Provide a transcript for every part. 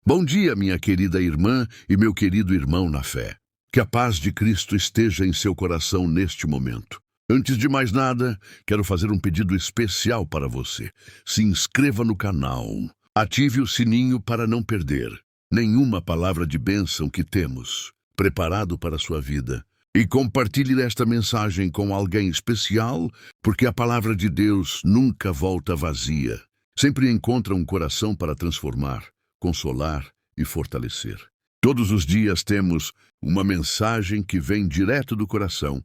Bom dia, minha querida irmã e meu querido irmão na fé. Que a paz de Cristo esteja em seu coração neste momento. Antes de mais nada, quero fazer um pedido especial para você. Se inscreva no canal, ative o sininho para não perder nenhuma palavra de bênção que temos preparado para a sua vida. E compartilhe esta mensagem com alguém especial, porque a palavra de Deus nunca volta vazia. Sempre encontra um coração para transformar, consolar e fortalecer. Todos os dias temos uma mensagem que vem direto do coração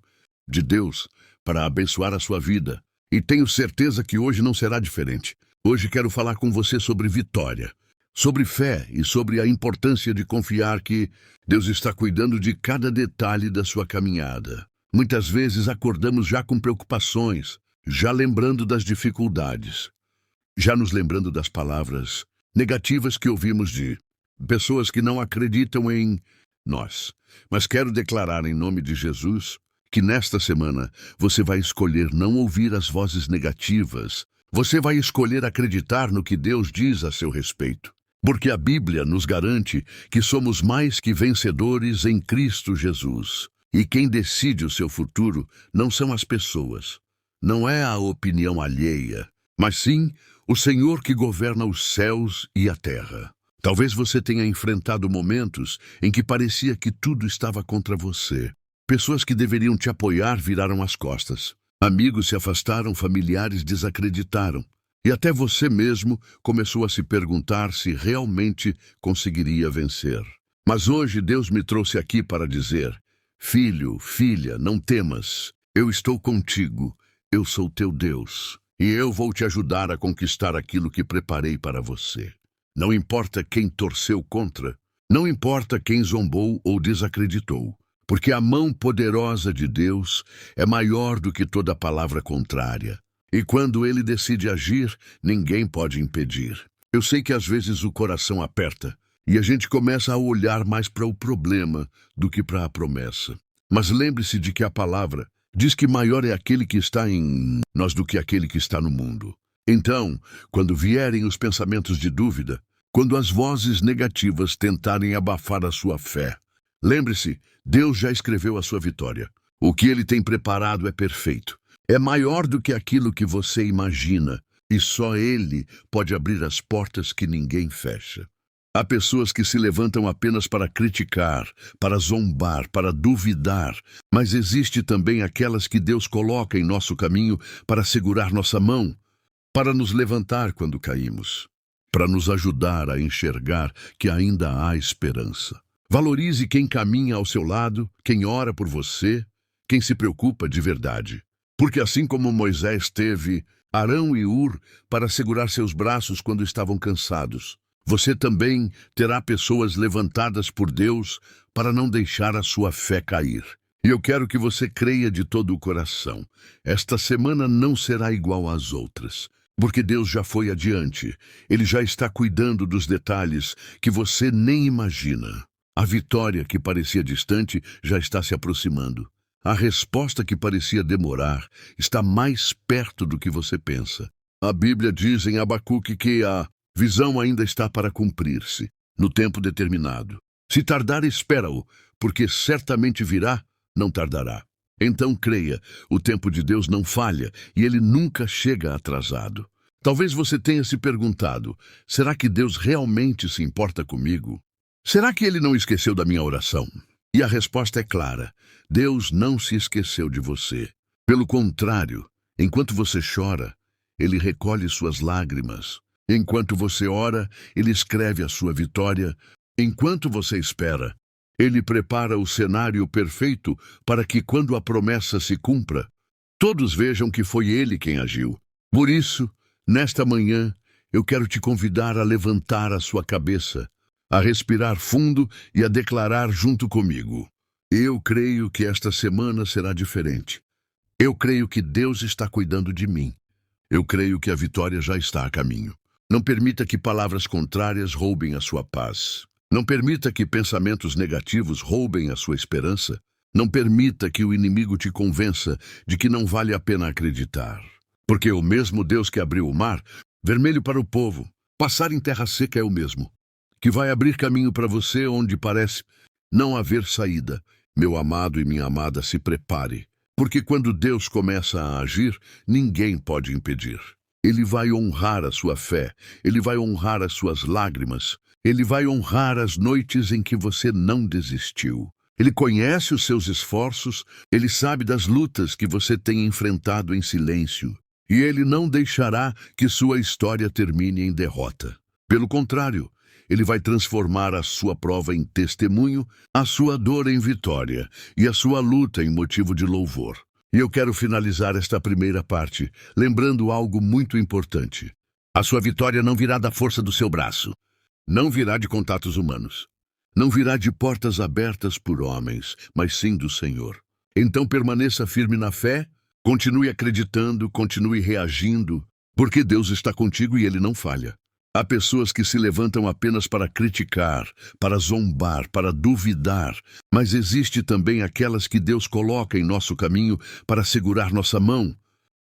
de Deus para abençoar a sua vida. E tenho certeza que hoje não será diferente. Hoje quero falar com você sobre vitória, sobre fé e sobre a importância de confiar que Deus está cuidando de cada detalhe da sua caminhada. Muitas vezes acordamos já com preocupações, já lembrando das dificuldades, já nos lembrando das palavras negativas que ouvimos de pessoas que não acreditam em nós. Mas quero declarar em nome de Jesus que nesta semana você vai escolher não ouvir as vozes negativas. Você vai escolher acreditar no que Deus diz a seu respeito. Porque a Bíblia nos garante que somos mais que vencedores em Cristo Jesus. E quem decide o seu futuro não são as pessoas, não é a opinião alheia, mas sim o Senhor que governa os céus e a terra. Talvez você tenha enfrentado momentos em que parecia que tudo estava contra você. Pessoas que deveriam te apoiar viraram as costas. Amigos se afastaram, familiares desacreditaram. E até você mesmo começou a se perguntar se realmente conseguiria vencer. Mas hoje Deus me trouxe aqui para dizer: filho, filha, não temas. Eu estou contigo. Eu sou teu Deus. E eu vou te ajudar a conquistar aquilo que preparei para você. Não importa quem torceu contra, não importa quem zombou ou desacreditou, porque a mão poderosa de Deus é maior do que toda palavra contrária. E quando Ele decide agir, ninguém pode impedir. Eu sei que às vezes o coração aperta e a gente começa a olhar mais para o problema do que para a promessa. Mas lembre-se de que a palavra diz que maior é aquele que está em nós do que aquele que está no mundo. Então, quando vierem os pensamentos de dúvida, quando as vozes negativas tentarem abafar a sua fé, lembre-se, Deus já escreveu a sua vitória. O que Ele tem preparado é perfeito. É maior do que aquilo que você imagina, e só Ele pode abrir as portas que ninguém fecha. Há pessoas que se levantam apenas para criticar, para zombar, para duvidar, mas existe também aquelas que Deus coloca em nosso caminho para segurar nossa mão, para nos levantar quando caímos, para nos ajudar a enxergar que ainda há esperança. Valorize quem caminha ao seu lado, quem ora por você, quem se preocupa de verdade. Porque assim como Moisés teve Arão e Hur para segurar seus braços quando estavam cansados, você também terá pessoas levantadas por Deus para não deixar a sua fé cair. E eu quero que você creia de todo o coração. Esta semana não será igual às outras, porque Deus já foi adiante. Ele já está cuidando dos detalhes que você nem imagina. A vitória que parecia distante já está se aproximando. A resposta que parecia demorar está mais perto do que você pensa. A Bíblia diz em Abacuque que a visão ainda está para cumprir-se, no tempo determinado. Se tardar, espera-o, porque certamente virá, não tardará. Então creia, o tempo de Deus não falha e ele nunca chega atrasado. Talvez você tenha se perguntado: será que Deus realmente se importa comigo? Será que ele não esqueceu da minha oração? E a resposta é clara: Deus não se esqueceu de você. Pelo contrário, enquanto você chora, ele recolhe suas lágrimas. Enquanto você ora, ele escreve a sua vitória. Enquanto você espera, ele prepara o cenário perfeito para que, quando a promessa se cumpra, todos vejam que foi ele quem agiu. Por isso, nesta manhã, eu quero te convidar a levantar a sua cabeça, a respirar fundo e a declarar junto comigo: eu creio que esta semana será diferente. Eu creio que Deus está cuidando de mim. Eu creio que a vitória já está a caminho. Não permita que palavras contrárias roubem a sua paz. Não permita que pensamentos negativos roubem a sua esperança. Não permita que o inimigo te convença de que não vale a pena acreditar. Porque o mesmo Deus que abriu o mar vermelho para o povo, passar em terra seca é o mesmo que vai abrir caminho para você onde parece não haver saída. Meu amado e minha amada, se prepare, porque quando Deus começa a agir, ninguém pode impedir. Ele vai honrar a sua fé, ele vai honrar as suas lágrimas, ele vai honrar as noites em que você não desistiu. Ele conhece os seus esforços, ele sabe das lutas que você tem enfrentado em silêncio, e ele não deixará que sua história termine em derrota. Pelo contrário, ele vai transformar a sua prova em testemunho, a sua dor em vitória e a sua luta em motivo de louvor. E eu quero finalizar esta primeira parte lembrando algo muito importante. A sua vitória não virá da força do seu braço, não virá de contatos humanos, não virá de portas abertas por homens, mas sim do Senhor. Então permaneça firme na fé, continue acreditando, continue reagindo, porque Deus está contigo e Ele não falha. Há pessoas que se levantam apenas para criticar, para zombar, para duvidar, mas existe também aquelas que Deus coloca em nosso caminho para segurar nossa mão,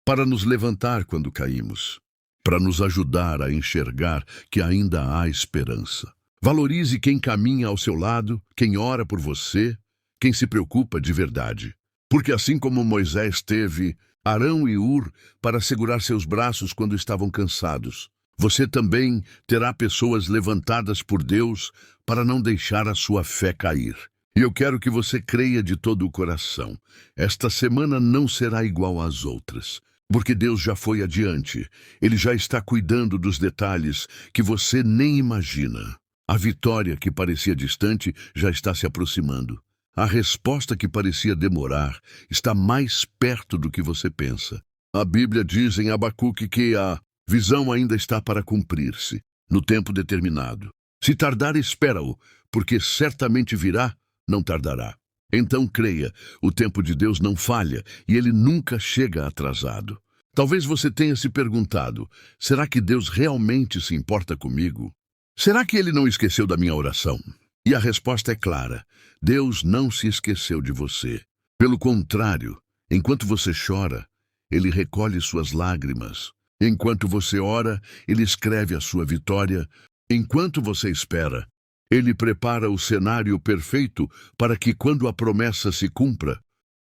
para nos levantar quando caímos, para nos ajudar a enxergar que ainda há esperança. Valorize quem caminha ao seu lado, quem ora por você, quem se preocupa de verdade. Porque assim como Moisés teve Arão e Hur para segurar seus braços quando estavam cansados, você também terá pessoas levantadas por Deus para não deixar a sua fé cair. E eu quero que você creia de todo o coração. Esta semana não será igual às outras, porque Deus já foi adiante. Ele já está cuidando dos detalhes que você nem imagina. A vitória que parecia distante já está se aproximando. A resposta que parecia demorar está mais perto do que você pensa. A Bíblia diz em Abacuque que a visão ainda está para cumprir-se, no tempo determinado. Se tardar, espera-o, porque certamente virá, não tardará. Então creia, o tempo de Deus não falha e ele nunca chega atrasado. Talvez você tenha se perguntado, será que Deus realmente se importa comigo? Será que ele não esqueceu da minha oração? E a resposta é clara, Deus não se esqueceu de você. Pelo contrário, enquanto você chora, ele recolhe suas lágrimas. Enquanto você ora, ele escreve a sua vitória. Enquanto você espera, ele prepara o cenário perfeito para que, quando a promessa se cumpra,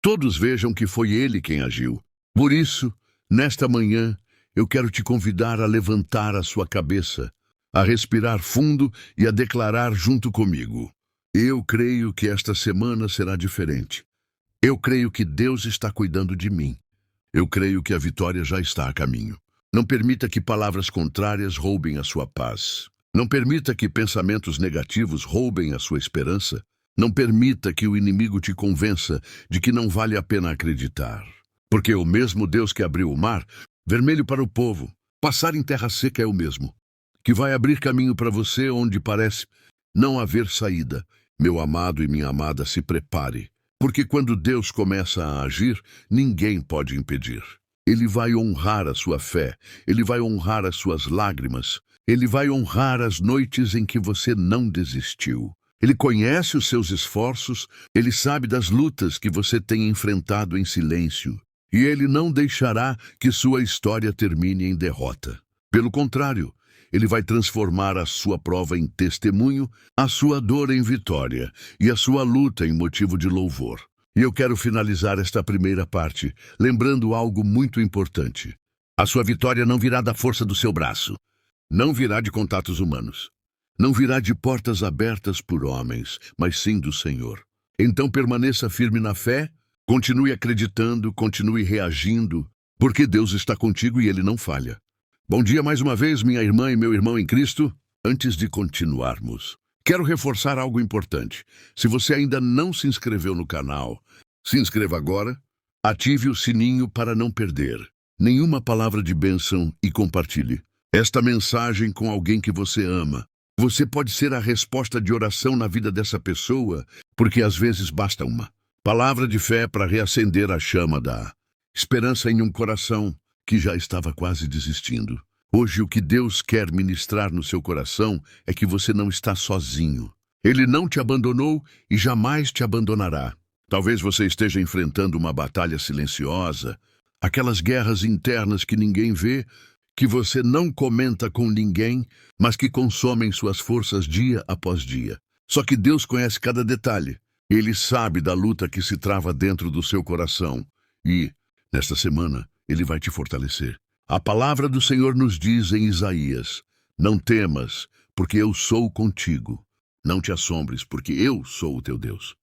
todos vejam que foi ele quem agiu. Por isso, nesta manhã, eu quero te convidar a levantar a sua cabeça, a respirar fundo e a declarar junto comigo. Eu creio que esta semana será diferente. Eu creio que Deus está cuidando de mim. Eu creio que a vitória já está a caminho. Não permita que palavras contrárias roubem a sua paz. Não permita que pensamentos negativos roubem a sua esperança. Não permita que o inimigo te convença de que não vale a pena acreditar. Porque o mesmo Deus que abriu o mar vermelho para o povo, passar em terra seca é o mesmo, que vai abrir caminho para você onde parece não haver saída. Meu amado e minha amada, se prepare, porque quando Deus começa a agir, ninguém pode impedir. Ele vai honrar a sua fé, ele vai honrar as suas lágrimas, ele vai honrar as noites em que você não desistiu. Ele conhece os seus esforços, ele sabe das lutas que você tem enfrentado em silêncio, e ele não deixará que sua história termine em derrota. Pelo contrário, ele vai transformar a sua prova em testemunho, a sua dor em vitória e a sua luta em motivo de louvor. E eu quero finalizar esta primeira parte, lembrando algo muito importante. A sua vitória não virá da força do seu braço, não virá de contatos humanos, não virá de portas abertas por homens, mas sim do Senhor. Então permaneça firme na fé, continue acreditando, continue reagindo, porque Deus está contigo e ele não falha. Bom dia mais uma vez, minha irmã e meu irmão em Cristo. Antes de continuarmos, quero reforçar algo importante. Se você ainda não se inscreveu no canal, se inscreva agora, ative o sininho para não perder nenhuma palavra de bênção e compartilhe esta mensagem com alguém que você ama. Você pode ser a resposta de oração na vida dessa pessoa, porque às vezes basta uma palavra de fé para reacender a chama da esperança em um coração que já estava quase desistindo. Hoje o que Deus quer ministrar no seu coração é que você não está sozinho. Ele não te abandonou e jamais te abandonará. Talvez você esteja enfrentando uma batalha silenciosa, aquelas guerras internas que ninguém vê, que você não comenta com ninguém, mas que consomem suas forças dia após dia. Só que Deus conhece cada detalhe. Ele sabe da luta que se trava dentro do seu coração. E, nesta semana, Ele vai te fortalecer. A palavra do Senhor nos diz em Isaías: não temas, porque eu sou contigo. Não te assombres, porque eu sou o teu Deus.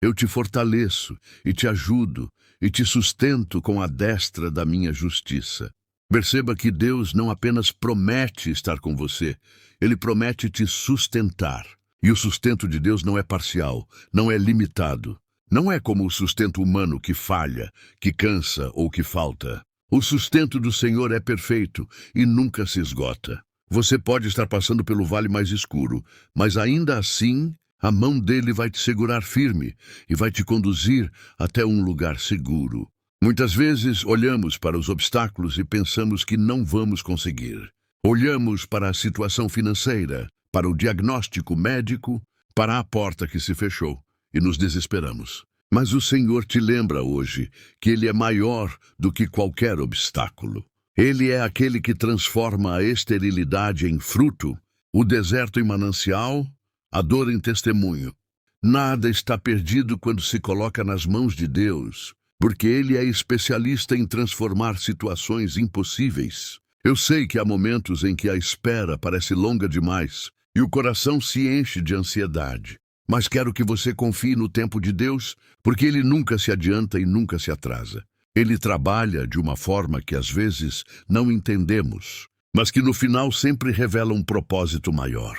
Eu te fortaleço e te ajudo e te sustento com a destra da minha justiça. Perceba que Deus não apenas promete estar com você, Ele promete te sustentar. E o sustento de Deus não é parcial, não é limitado. Não é como o sustento humano que falha, que cansa ou que falta. O sustento do Senhor é perfeito e nunca se esgota. Você pode estar passando pelo vale mais escuro, mas ainda assim, a mão dele vai te segurar firme e vai te conduzir até um lugar seguro. Muitas vezes olhamos para os obstáculos e pensamos que não vamos conseguir. Olhamos para a situação financeira, para o diagnóstico médico, para a porta que se fechou e nos desesperamos. Mas o Senhor te lembra hoje que Ele é maior do que qualquer obstáculo. Ele é aquele que transforma a esterilidade em fruto, o deserto em manancial, a dor em testemunho. Nada está perdido quando se coloca nas mãos de Deus, porque Ele é especialista em transformar situações impossíveis. Eu sei que há momentos em que a espera parece longa demais e o coração se enche de ansiedade. Mas quero que você confie no tempo de Deus, porque Ele nunca se adianta e nunca se atrasa. Ele trabalha de uma forma que às vezes não entendemos, mas que no final sempre revela um propósito maior.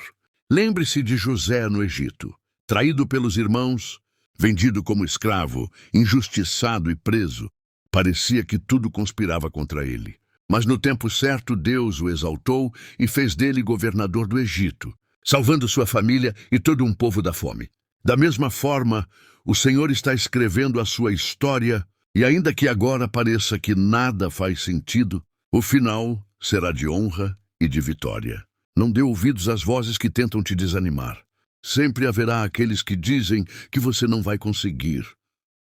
Lembre-se de José no Egito, traído pelos irmãos, vendido como escravo, injustiçado e preso. Parecia que tudo conspirava contra ele. Mas no tempo certo Deus o exaltou e fez dele governador do Egito, salvando sua família e todo um povo da fome. Da mesma forma, o Senhor está escrevendo a sua história. E ainda que agora pareça que nada faz sentido, o final será de honra e de vitória. Não dê ouvidos às vozes que tentam te desanimar. Sempre haverá aqueles que dizem que você não vai conseguir,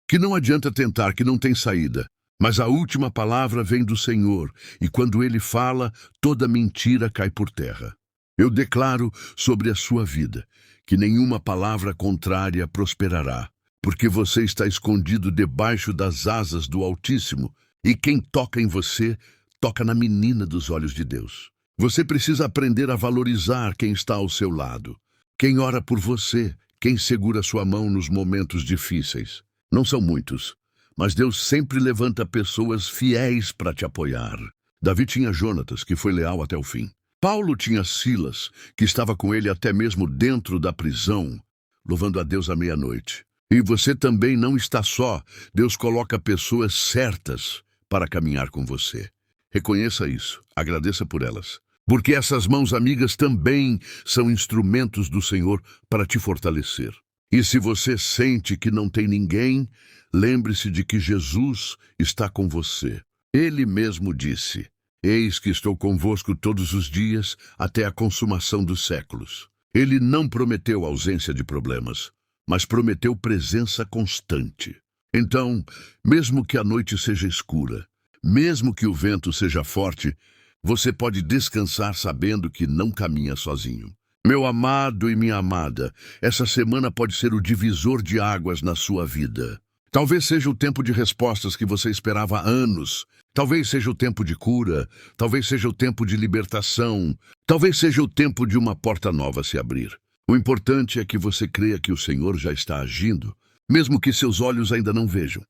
que não adianta tentar, que não tem saída. Mas a última palavra vem do Senhor, e quando Ele fala, toda mentira cai por terra. Eu declaro sobre a sua vida que nenhuma palavra contrária prosperará, porque você está escondido debaixo das asas do Altíssimo, e quem toca em você, toca na menina dos olhos de Deus. Você precisa aprender a valorizar quem está ao seu lado, quem ora por você, quem segura sua mão nos momentos difíceis. Não são muitos, mas Deus sempre levanta pessoas fiéis para te apoiar. Davi tinha Jonatas, que foi leal até o fim. Paulo tinha Silas, que estava com ele até mesmo dentro da prisão, louvando a Deus à meia-noite. E você também não está só. Deus coloca pessoas certas para caminhar com você. Reconheça isso, agradeça por elas. Porque essas mãos amigas também são instrumentos do Senhor para te fortalecer. E se você sente que não tem ninguém, lembre-se de que Jesus está com você. Ele mesmo disse: eis que estou convosco todos os dias até a consumação dos séculos. Ele não prometeu ausência de problemas, mas prometeu presença constante. Então, mesmo que a noite seja escura, mesmo que o vento seja forte, você pode descansar sabendo que não caminha sozinho. Meu amado e minha amada, essa semana pode ser o divisor de águas na sua vida. Talvez seja o tempo de respostas que você esperava há anos. Talvez seja o tempo de cura. Talvez seja o tempo de libertação. Talvez seja o tempo de uma porta nova se abrir. O importante é que você creia que o Senhor já está agindo, mesmo que seus olhos ainda não vejam.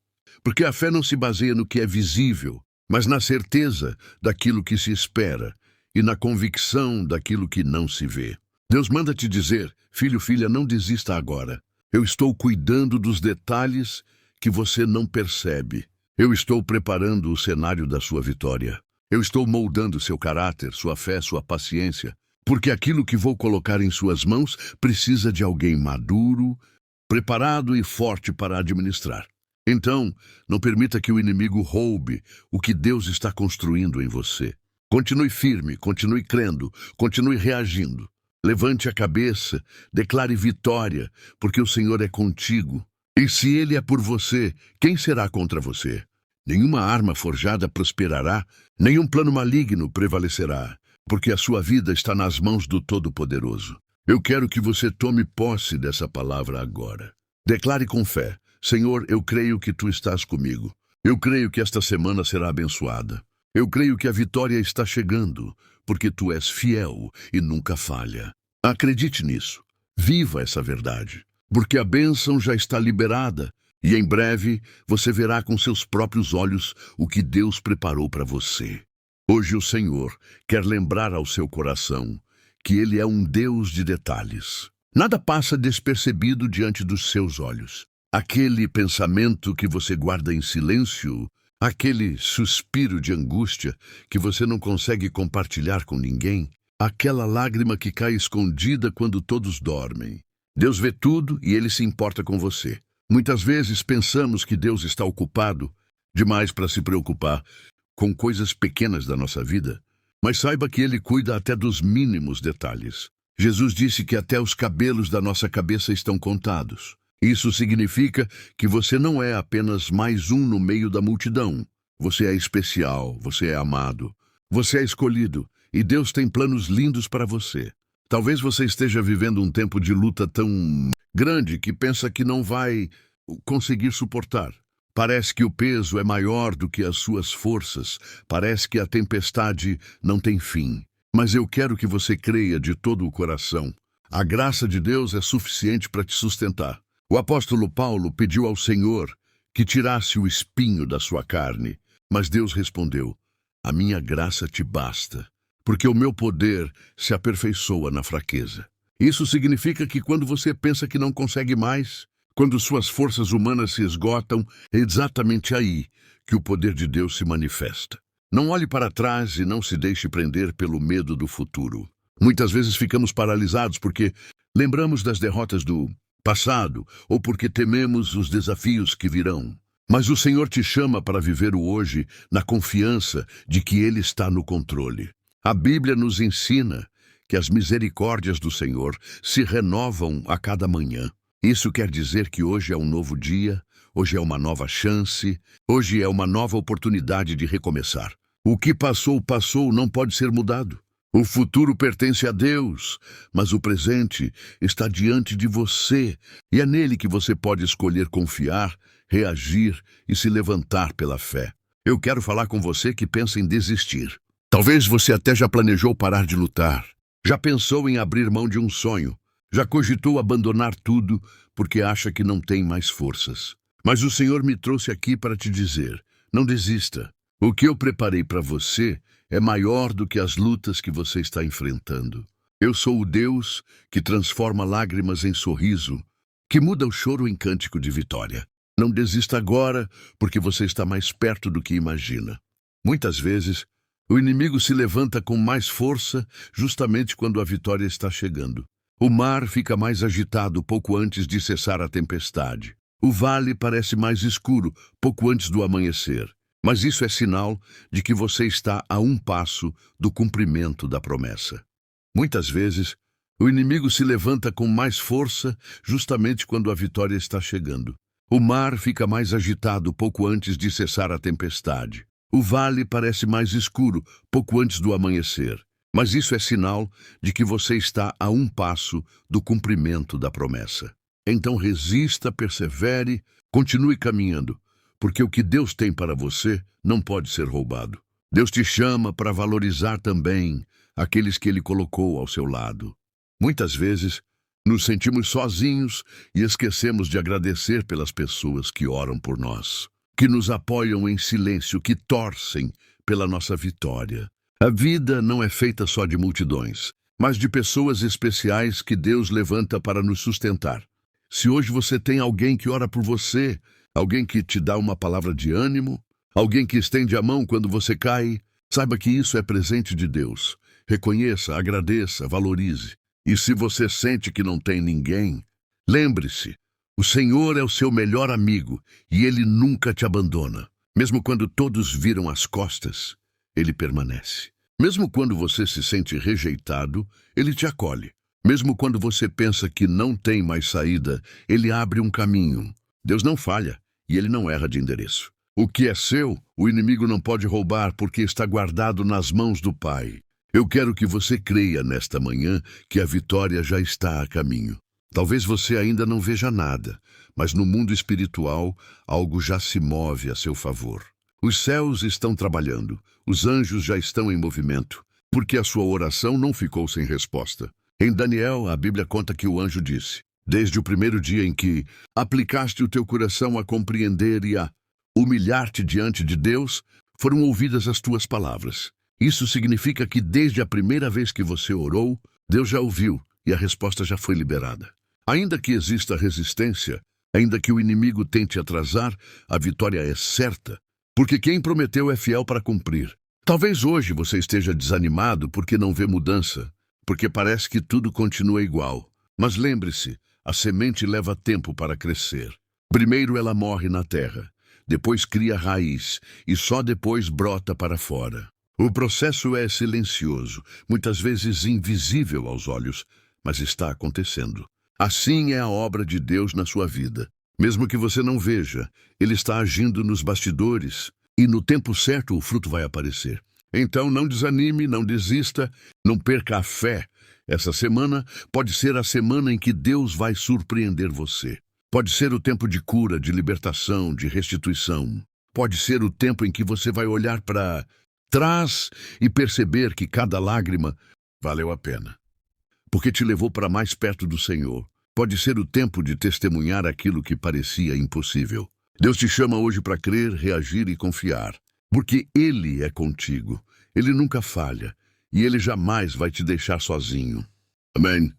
Porque a fé não se baseia no que é visível, mas na certeza daquilo que se espera e na convicção daquilo que não se vê. Deus manda te dizer: filho, filha, não desista agora. Eu estou cuidando dos detalhes que você não percebe. Eu estou preparando o cenário da sua vitória. Eu estou moldando seu caráter, sua fé, sua paciência. Porque aquilo que vou colocar em suas mãos precisa de alguém maduro, preparado e forte para administrar. Então, não permita que o inimigo roube o que Deus está construindo em você. Continue firme, continue crendo, continue reagindo. Levante a cabeça, declare vitória, porque o Senhor é contigo. E se Ele é por você, quem será contra você? Nenhuma arma forjada prosperará, nenhum plano maligno prevalecerá, porque a sua vida está nas mãos do Todo-Poderoso. Eu quero que você tome posse dessa palavra agora. Declare com fé: Senhor, eu creio que Tu estás comigo. Eu creio que esta semana será abençoada. Eu creio que a vitória está chegando, porque Tu és fiel e nunca falha. Acredite nisso. Viva essa verdade, porque a bênção já está liberada e em breve você verá com seus próprios olhos o que Deus preparou para você. Hoje o Senhor quer lembrar ao seu coração que Ele é um Deus de detalhes. Nada passa despercebido diante dos seus olhos. Aquele pensamento que você guarda em silêncio, aquele suspiro de angústia que você não consegue compartilhar com ninguém, aquela lágrima que cai escondida quando todos dormem. Deus vê tudo e Ele se importa com você. Muitas vezes pensamos que Deus está ocupado demais para se preocupar com coisas pequenas da nossa vida, mas saiba que Ele cuida até dos mínimos detalhes. Jesus disse que até os cabelos da nossa cabeça estão contados. Isso significa que você não é apenas mais um no meio da multidão. Você é especial, você é amado, você é escolhido e Deus tem planos lindos para você. Talvez você esteja vivendo um tempo de luta tão grande que pensa que não vai conseguir suportar. Parece que o peso é maior do que as suas forças. Parece que a tempestade não tem fim. Mas eu quero que você creia de todo o coração. A graça de Deus é suficiente para te sustentar. O apóstolo Paulo pediu ao Senhor que tirasse o espinho da sua carne, mas Deus respondeu: a minha graça te basta, porque o meu poder se aperfeiçoa na fraqueza. Isso significa que quando você pensa que não consegue mais, quando suas forças humanas se esgotam, é exatamente aí que o poder de Deus se manifesta. Não olhe para trás e não se deixe prender pelo medo do futuro. Muitas vezes ficamos paralisados porque lembramos das derrotas do passado ou porque tememos os desafios que virão. Mas o Senhor te chama para viver o hoje na confiança de que Ele está no controle. A Bíblia nos ensina que as misericórdias do Senhor se renovam a cada manhã. Isso quer dizer que hoje é um novo dia, hoje é uma nova chance, hoje é uma nova oportunidade de recomeçar. O que passou, passou, não pode ser mudado. O futuro pertence a Deus, mas o presente está diante de você, e é nele que você pode escolher confiar, reagir e se levantar pela fé. Eu quero falar com você que pensa em desistir. Talvez você até já planejou parar de lutar, já pensou em abrir mão de um sonho, já cogitou abandonar tudo porque acha que não tem mais forças. Mas o Senhor me trouxe aqui para te dizer: não desista. O que eu preparei para você é maior do que as lutas que você está enfrentando. Eu sou o Deus que transforma lágrimas em sorriso, que muda o choro em cântico de vitória. Não desista agora, porque você está mais perto do que imagina. Muitas vezes, o inimigo se levanta com mais força justamente quando a vitória está chegando. O mar fica mais agitado pouco antes de cessar a tempestade. O vale parece mais escuro pouco antes do amanhecer. Mas isso é sinal de que você está a um passo do cumprimento da promessa. Muitas vezes, o inimigo se levanta com mais força justamente quando a vitória está chegando. O mar fica mais agitado pouco antes de cessar a tempestade. O vale parece mais escuro pouco antes do amanhecer. Mas isso é sinal de que você está a um passo do cumprimento da promessa. Então resista, persevere, continue caminhando, porque o que Deus tem para você não pode ser roubado. Deus te chama para valorizar também aqueles que Ele colocou ao seu lado. Muitas vezes, nos sentimos sozinhos e esquecemos de agradecer pelas pessoas que oram por nós, que nos apoiam em silêncio, que torcem pela nossa vitória. A vida não é feita só de multidões, mas de pessoas especiais que Deus levanta para nos sustentar. Se hoje você tem alguém que ora por você, alguém que te dá uma palavra de ânimo, alguém que estende a mão quando você cai, saiba que isso é presente de Deus. Reconheça, agradeça, valorize. E se você sente que não tem ninguém, lembre-se, o Senhor é o seu melhor amigo e Ele nunca te abandona. Mesmo quando todos viram as costas, Ele permanece. Mesmo quando você se sente rejeitado, Ele te acolhe. Mesmo quando você pensa que não tem mais saída, Ele abre um caminho. Deus não falha e Ele não erra de endereço. O que é seu, o inimigo não pode roubar porque está guardado nas mãos do Pai. Eu quero que você creia nesta manhã que a vitória já está a caminho. Talvez você ainda não veja nada, mas no mundo espiritual, algo já se move a seu favor. Os céus estão trabalhando, os anjos já estão em movimento, porque a sua oração não ficou sem resposta. Em Daniel, a Bíblia conta que o anjo disse: desde o primeiro dia em que aplicaste o teu coração a compreender e a humilhar-te diante de Deus, foram ouvidas as tuas palavras. Isso significa que desde a primeira vez que você orou, Deus já ouviu e a resposta já foi liberada. Ainda que exista resistência, ainda que o inimigo tente atrasar, a vitória é certa, porque quem prometeu é fiel para cumprir. Talvez hoje você esteja desanimado porque não vê mudança, porque parece que tudo continua igual. Mas lembre-se, a semente leva tempo para crescer. Primeiro ela morre na terra, depois cria raiz e só depois brota para fora. O processo é silencioso, muitas vezes invisível aos olhos, mas está acontecendo. Assim é a obra de Deus na sua vida. Mesmo que você não veja, Ele está agindo nos bastidores e no tempo certo o fruto vai aparecer. Então não desanime, não desista, não perca a fé. Essa semana pode ser a semana em que Deus vai surpreender você. Pode ser o tempo de cura, de libertação, de restituição. Pode ser o tempo em que você vai olhar para trás e perceber que cada lágrima valeu a pena, porque te levou para mais perto do Senhor. Pode ser o tempo de testemunhar aquilo que parecia impossível. Deus te chama hoje para crer, reagir e confiar, porque Ele é contigo. Ele nunca falha e Ele jamais vai te deixar sozinho. Amém.